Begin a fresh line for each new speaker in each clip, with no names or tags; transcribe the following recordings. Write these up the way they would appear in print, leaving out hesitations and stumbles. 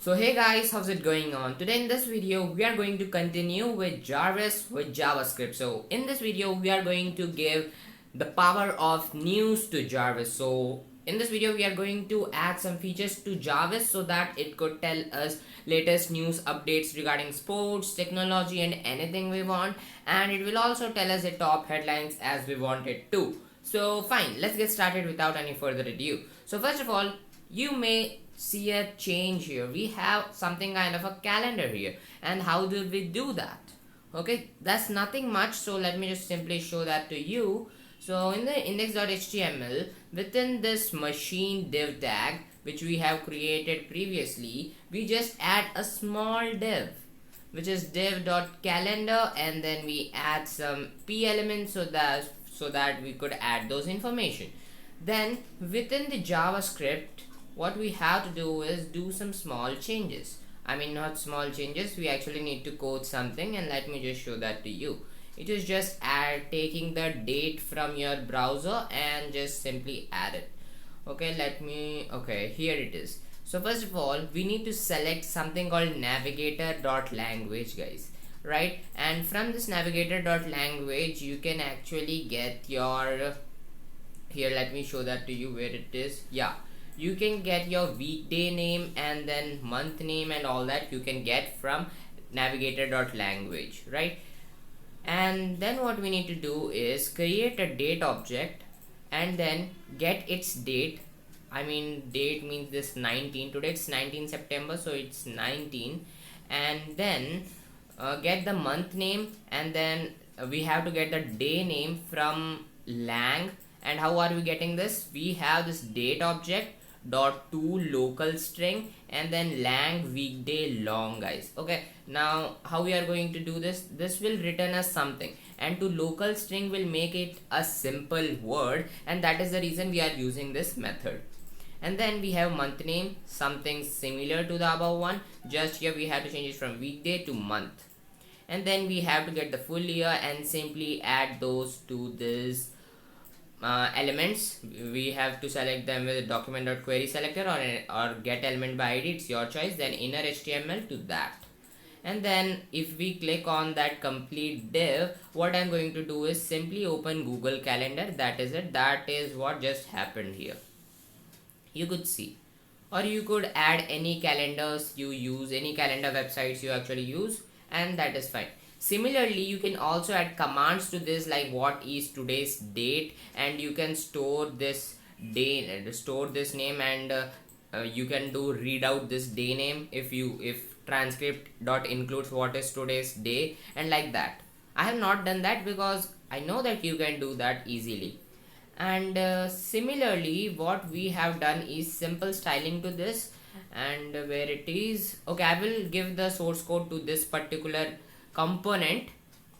So hey guys, how's it going on? Today in this video we are going to continue with Jarvis with JavaScript. So in this video we are going to give the power of news to Jarvis. So in this video we are going to add some features to Jarvis so that it could tell us latest news updates regarding sports, technology and anything we want, and it will also tell us the top headlines as we want it to. So fine, let's get started without any further ado. So first of all, you may see a change here. We have something kind of a calendar here, and how do we do that? Okay, that's nothing much, so let me just simply show that to you. So in the index.html, within this machine div tag which we have created previously, we just add a small div which is div.calendar, and then we add some p elements so that we could add those information. Then within the JavaScript, what we have to do is do some small changes. I mean, not small changes, we actually need to code something, and let me just show that to you. It is just taking the date from your browser and just simply add it. Okay, here it is. So first of all, we need to select something called navigator.language, guys, right? And from this navigator.language you can actually get your, here let me show that to you where it is. Yeah, you can get your weekday name and then month name and all that you can get from navigator.language, right? And then what we need to do is create a date object and then get its date. I mean, date means this 19. Today it's 19 September, so it's 19. And then get the month name, and then we have to get the day name from lang. And how are we getting this? We have this date object dot to local string and then lang weekday long, guys. Okay, now how we are going to do this? This will return us something, and to local string will make it a simple word, and that is the reason we are using this method. And then we have month name, something similar to the above one, just here we have to change it from weekday to month. And then we have to get the full year and simply add those to this elements. We have to select them with document.query selector or get element by id, it's your choice. Then inner HTML to that, and then if we click on that complete div, what I'm going to do is simply open Google Calendar. That is it. That is what just happened here. You could see, or you could add any calendars you use, any calendar websites you actually use, and that is fine. Similarly, you can also add commands to this, like what is today's date, and you can store this day, store this name, and you can do read out this day name if transcript dot includes what is today's day, and like that. I have not done that because I know that you can do that easily. And similarly, what we have done is simple styling to this, and where it is, okay, I will give the source code to this particular component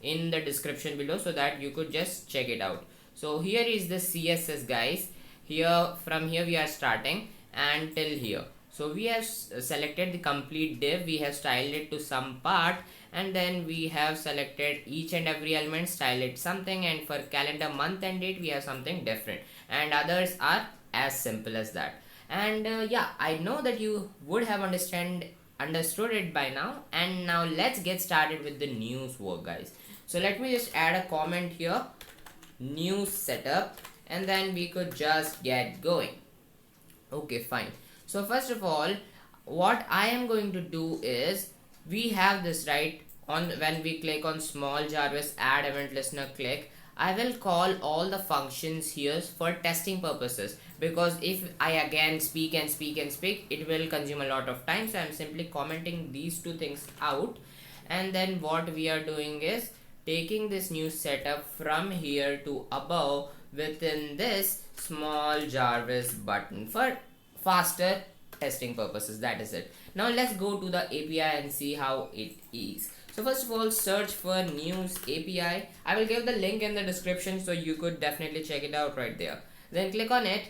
in the description below so that you could just check it out. So here is the CSS, guys. Here, from here we are starting and till here. So we have selected the complete div, we have styled it to some part, and then we have selected each and every element, style it something, and for calendar, month and date we have something different, and others are as simple as that. And yeah, I know that you would have understood it by now, and now let's get started with the news work, guys. So let me just add a comment here, news setup, and then we could just get going. Okay, fine. So first of all, what I am going to do is, we have this right on, when we click on small Jarvis add event listener click, I will call all the functions here for testing purposes, because if I again speak, it will consume a lot of time. So I'm simply commenting these two things out, and then what we are doing is taking this new setup from here to above within this small Jarvis button for faster testing purposes. That is it. Now let's go to the API and see how it is. So first of all, search for news API. I will give the link in the description so you could definitely check it out right there. Then click on it,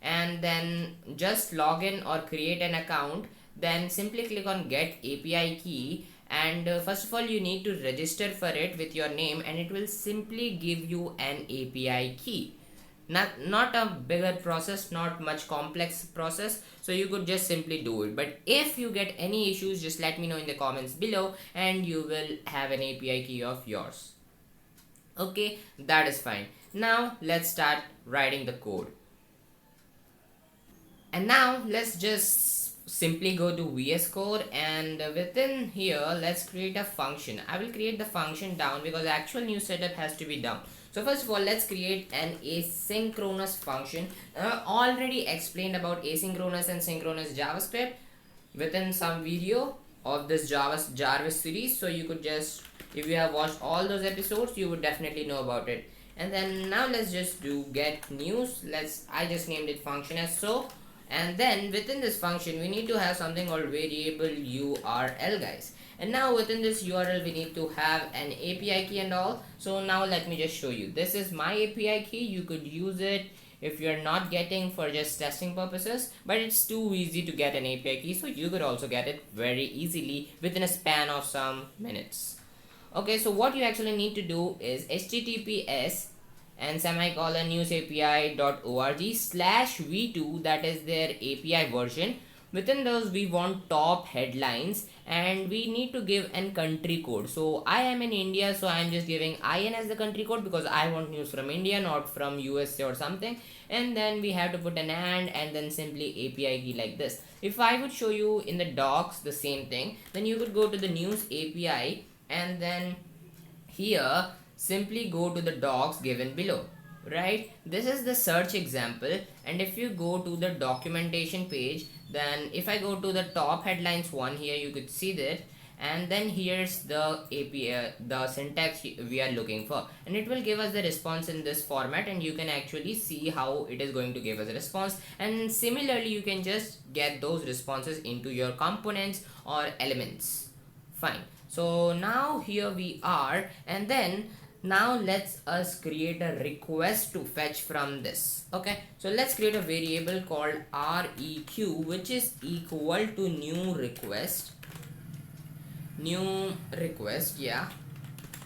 and then just log in or create an account. Then simply click on get API key, and first of all you need to register for it with your name, and it will simply give you an API key. Not a bigger process, not much complex process, so you could just simply do it. But if you get any issues, just let me know in the comments below and you will have an API key of yours. Okay, that is fine. Now let's start writing the code. And now let's just simply go to VS Code, and within here let's create a function. I will create the function down because the actual new setup has to be down. So first of all, let's create an asynchronous function. Already explained about asynchronous and synchronous JavaScript within some video of this Jarvis series. So you could just, if you have watched all those episodes, you would definitely know about it. And then now let's just do get news. I just named it function as so. And then within this function we need to have something called variable URL, guys. And now within this URL we need to have an API key and all. So now let me just show you. This is my API key. You could use it if you're not getting for just testing purposes, but it's too easy to get an API key, so you could also get it very easily within a span of some minutes. Okay, so what you actually need to do is https and semicolon newsapi.org/v2, that is their API version. Within those we want top headlines and we need to give an country code. So I am in India, so I am just giving IN as the country code because I want news from India, not from USA or something. And then we have to put an and then simply API key like this. If I would show you in the docs the same thing, then you could go to the news API and then here simply go to the docs given below, right? This is the search example, and if you go to the documentation page, then if I go to the top headlines one, here you could see that, and then here's the API, the syntax we are looking for, and it will give us the response in this format, and you can actually see how it is going to give us a response. And similarly you can just get those responses into your components or elements. Fine, so now here we are, and then now let's us create a request to fetch from this. Okay, so let's create a variable called req, which is equal to new request, yeah.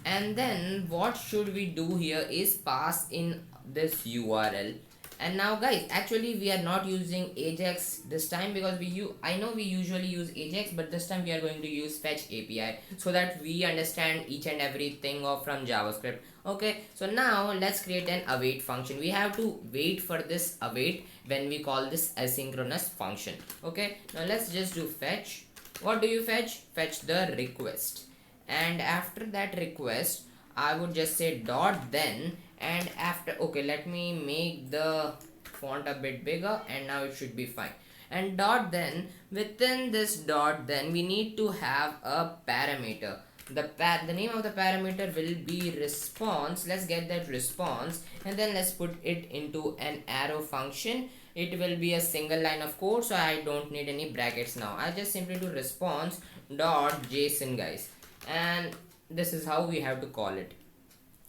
And then what should we do here is pass in this URL. And now guys, actually we are not using Ajax this time because I know we usually use Ajax, but this time we are going to use fetch API so that we understand each and everything from JavaScript. Okay, so now let's create an await function. We have to wait for this await when we call this asynchronous function. Okay, now let's just do fetch. What do you fetch? Fetch the request, and after that request I would just say dot then, and after, okay, let me make the font a bit bigger, and now it should be fine. And dot then, within this dot then we need to have a parameter. The name of the parameter will be response. Let's get that response, and then let's put it into an arrow function. It will be a single line of code, so I don't need any brackets now. I just simply do response dot JSON, guys, and this is how we have to call it.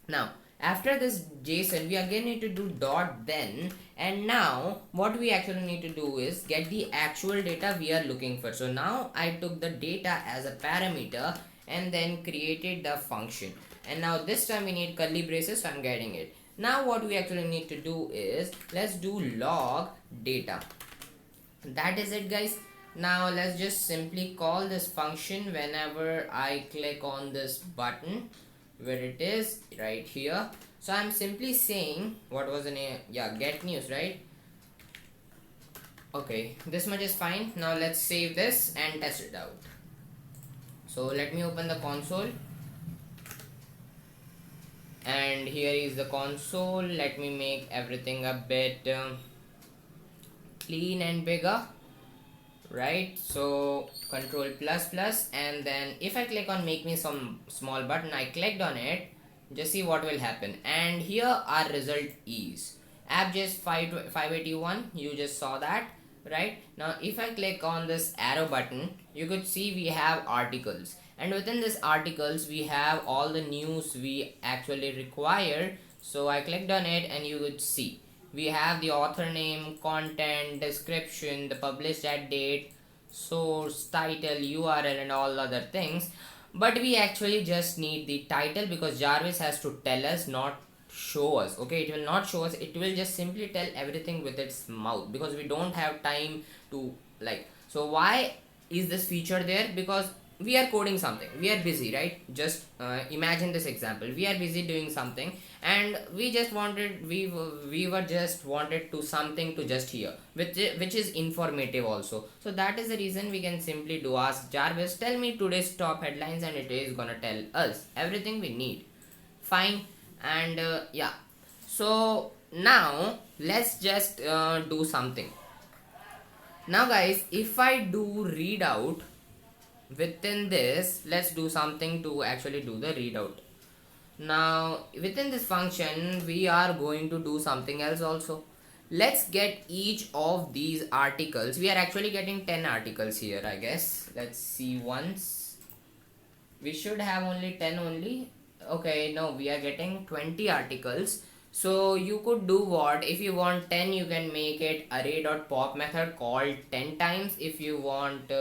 Now after this JSON we again need to do dot then, and now what we actually need to do is get the actual data we are looking for. So now I took the data as a parameter and then created the function, and now this time we need curly braces, so I'm getting it. Now what we actually need to do is let's do log data. That is it, guys. Now let's just simply call this function whenever I click on this button where it is right here. So I'm simply saying, what was the name? Yeah, get news, right? Okay, this much is fine. Now let's save this and test it out. So let me open the console, and here is the console. Let me make everything a bit clean and bigger, right? So control plus, and then if I click on make me some small button, I clicked on it, just see what will happen. And here our result is app.js 581. You just saw that, right? Now if I click on this arrow button, you could see we have articles, and within this articles we have all the news we actually require. So I clicked on it, and you could see we have the author name, content, description, the published date, source, title, URL, and all other things. But we actually just need the title because Jarvis has to tell us, not show us. Okay, it will not show us, it will just simply tell everything with its mouth, because we don't have time to like. So why is this feature there? Because we are coding something, we are busy, right? Just imagine this example, we are busy doing something, and we just wanted, we were just wanted to something to just hear, which is informative also. So that is the reason we can simply do ask Jarvis, tell me today's top headlines, and it is gonna tell us everything we need. Fine. And yeah, so now let's just do something. Now guys, if I do readout within this, let's do something to actually do the readout. Now within this function we are going to do something else also. Let's get each of these articles. We are actually getting 10 articles here, I guess. Let's see once. We should have only 10 only. Okay, no, we are getting 20 articles. So you could do what, if you want 10, you can make it array.pop method called 10 times. If you want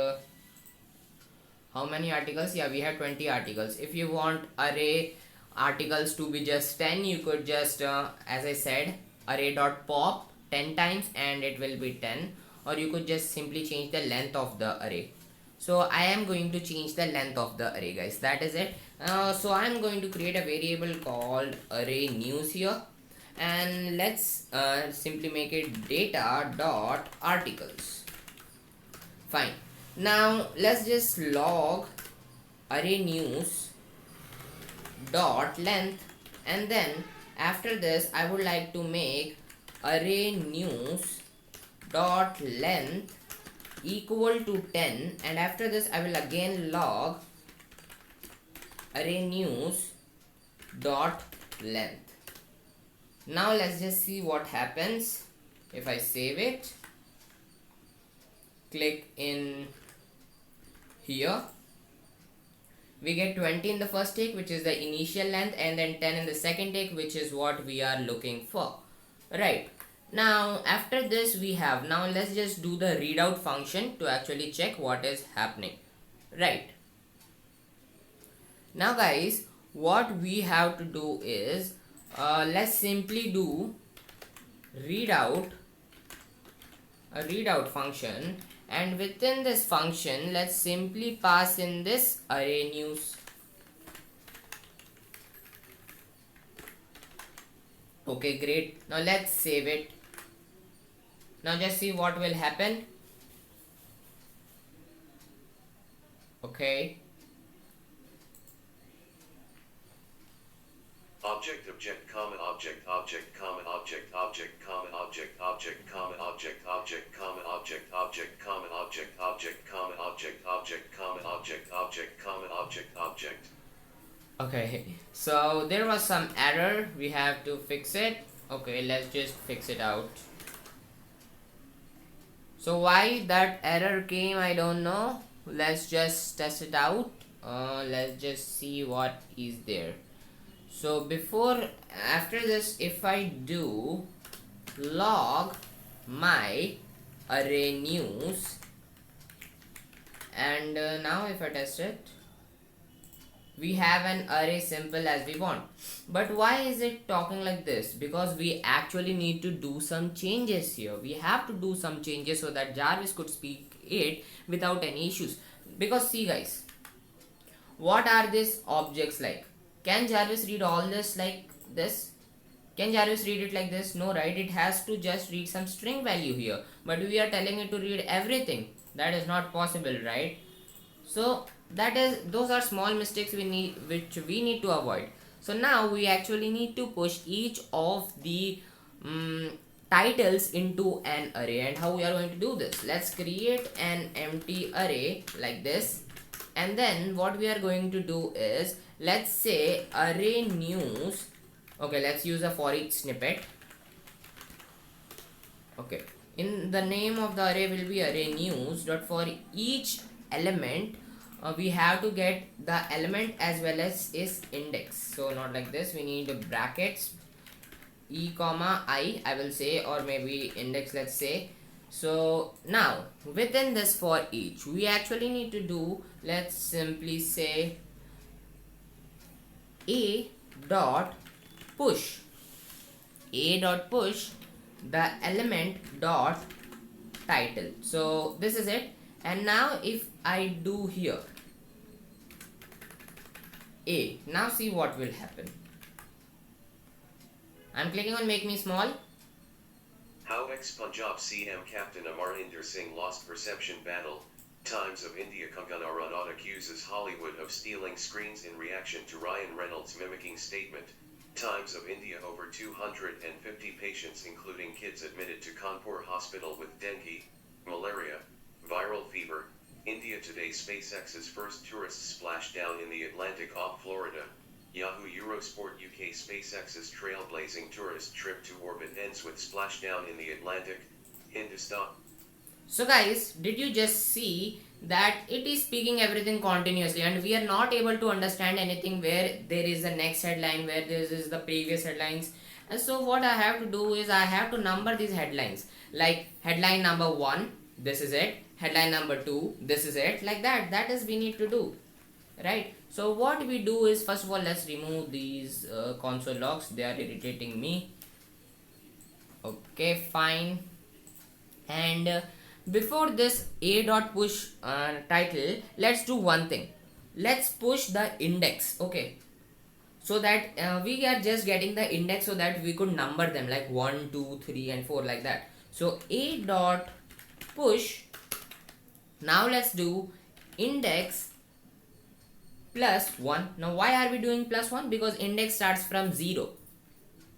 how many articles, yeah, we have 20 articles. If you want array articles to be just 10, you could just as I said, array.pop 10 times and it will be 10. Or you could just simply change the length of the array. So I am going to change the length of the array, guys. That is it. So I am going to create a variable called array news here, and let's simply make it data dot articles. Fine. Now let's just log array news dot length, and then after this I would like to make array news dot length equal to 10, and after this I will again log array news dot length. Now let's just see what happens. If I save it, click in here, we get 20 in the first take, which is the initial length, and then 10 in the second take, which is what we are looking for, right? Now after this we have, now let's just do the readout function to actually check what is happening, right? Now guys, what we have to do is let's simply do readout, a readout function, and within this function let's simply pass in this array news. Okay, great. Now let's save it. Now just see what will happen. Okay.
Object, comma, object, comma, object, comma, object, comma, object, comma, object, comma, object, comma, object.
Okay, so there was some error, we have to fix it. Okay, let's just fix it out. So why that error came, I don't know. Let's just test it out. Let's just see what is there. So after this, if I do log my array news, and now if I test it, we have an array simple as we want. But why is it talking like this? Because we actually need to do some changes here. We have to do some changes so that Jarvis could speak it without any issues. Because see guys, what are these objects like? Can Jarvis read all this like this? Can Jarvis read it like this? No, right? It has to just read some string value here. But we are telling it to read everything. That is not possible, right? So those are small mistakes which we need to avoid. So now we actually need to push each of the titles into an array. And how we are going to do this? Let's create an empty array like this, and then what we are going to do is, let's say array news. Okay, let's use a for each snippet. Okay, in the name of the array will be array news dot for each element we have to get the element as well as its index. So not like this, we need brackets, e comma I will say, or maybe index, let's say. So now within this for each, we actually need to do, let's simply say a dot push. a dot push the element dot title. So this is it. And now if I do here a, now see what will happen. I'm clicking on make me small.
How ex-Punjab CM Captain Amarinder Singh lost perception battle. Times of India. Kangana Ranaut accuses Hollywood of stealing screens in reaction to Ryan Reynolds' mimicking statement. Times of India. Over 250 patients including kids admitted to Kanpur hospital with dengue, malaria, viral fever. India Today. SpaceX's first tourists splash down in the Atlantic off Florida. Yahoo Eurosport UK. SpaceX's trailblazing tourist trip to orbit ends with splashdown in the Atlantic, Hindustan.
So guys, did you just see that it is speaking everything continuously and we are not able to understand anything where there is the next headline, where this is the previous headlines. And so what I have to do is I have to number these headlines, like headline number 1, this is it, headline number 2, this is it, like that is we need to do, right? So what we do is, first of all, let's remove these console logs, they are irritating me. Okay, fine. And before this a dot push title, let's do one thing. Let's push the index, okay, so that we are just getting the index so that we could number them like 1, 2, 3 and 4, like that. So a dot push. Now let's do index plus 1. Now why are we doing plus 1? Because index starts from 0,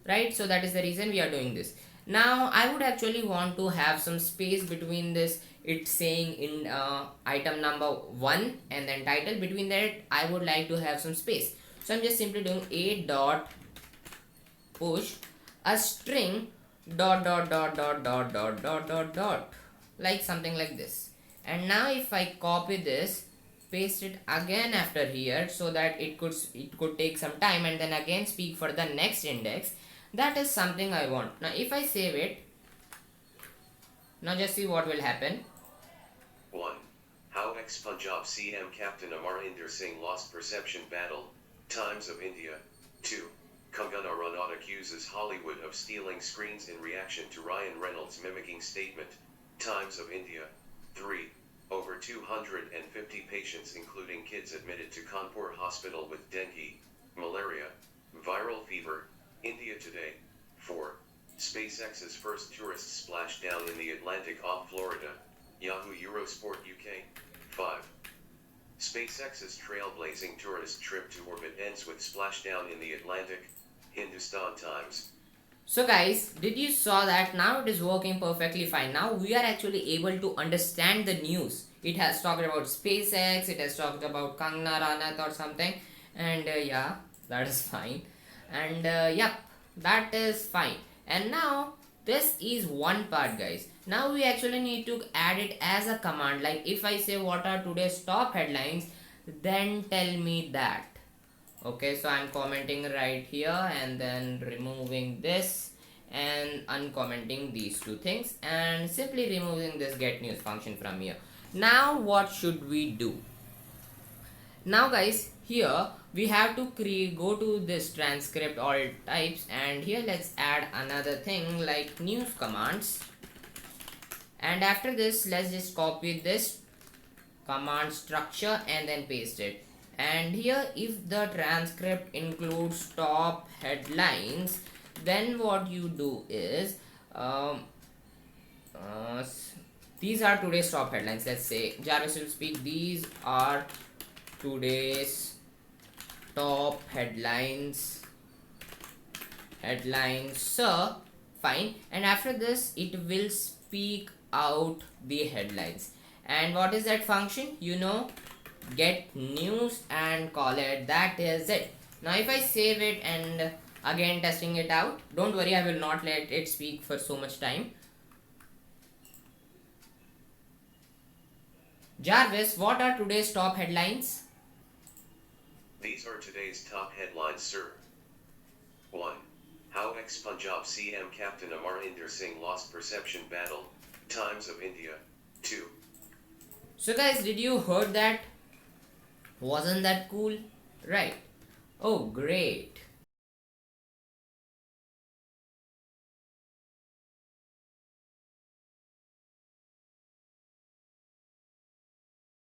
right? So that is the reason we are doing this. Now I would actually want to have some space between this, it's saying in item number 1 and then title, between that I would like to have some space. So I'm just simply doing a dot push a string dot dot dot dot dot dot dot dot dot, like something like this. And now if I copy this, paste it again after here, so that it could take some time and then again speak for the next index. That is something I want. Now if I save it, now just see what will happen.
1. How ex-Punjab CM Captain Amarinder Singh lost perception battle. Times of India. 2. Kangana Ranaut accuses Hollywood of stealing screens in reaction to Ryan Reynolds' mimicking statement. Times of India. 3. Over 250 patients including kids admitted to Kanpur hospital with dengue, malaria, viral fever. India Today. 4. SpaceX's first tourists splash down in the Atlantic off Florida. Yahoo Eurosport UK. 5. SpaceX's trailblazing tourist trip to orbit ends with splashdown in the Atlantic, Hindustan Times.
So guys, did you saw that now it is working perfectly fine? Now we are actually able to understand the news. It has talked about SpaceX, it has talked about Kangna Ranaut or something, and yeah, that is fine. And yep, that is fine. And now this is one part, guys. Now we actually need to add it as a command. Like if I say what are today's top headlines, then tell me that. Okay, so I'm commenting right here and then removing this and uncommenting these two things and simply removing this get news function from here. Now what should we do? Now guys, here we have to go to this transcript all types, and here let's add another thing like news commands. And after this, let's just copy this command structure and then paste it. And here if the transcript includes top headlines, then what you do is these are today's top headlines. Let's say Jarvis will speak, these are today's top headlines, sir. Fine. And after this it will speak out the headlines. And what is that function? You know, get news and call it. That is it. Now if I save it and again testing it out, don't worry, I will not let it speak for so much time. Jarvis, what are today's top headlines?
These are today's top headlines, sir. 1. How ex-Punjab CM Captain Amarinder Singh lost perception battle. Times of India. 2.
So guys, did you heard that? Wasn't that cool? Right. Oh, great.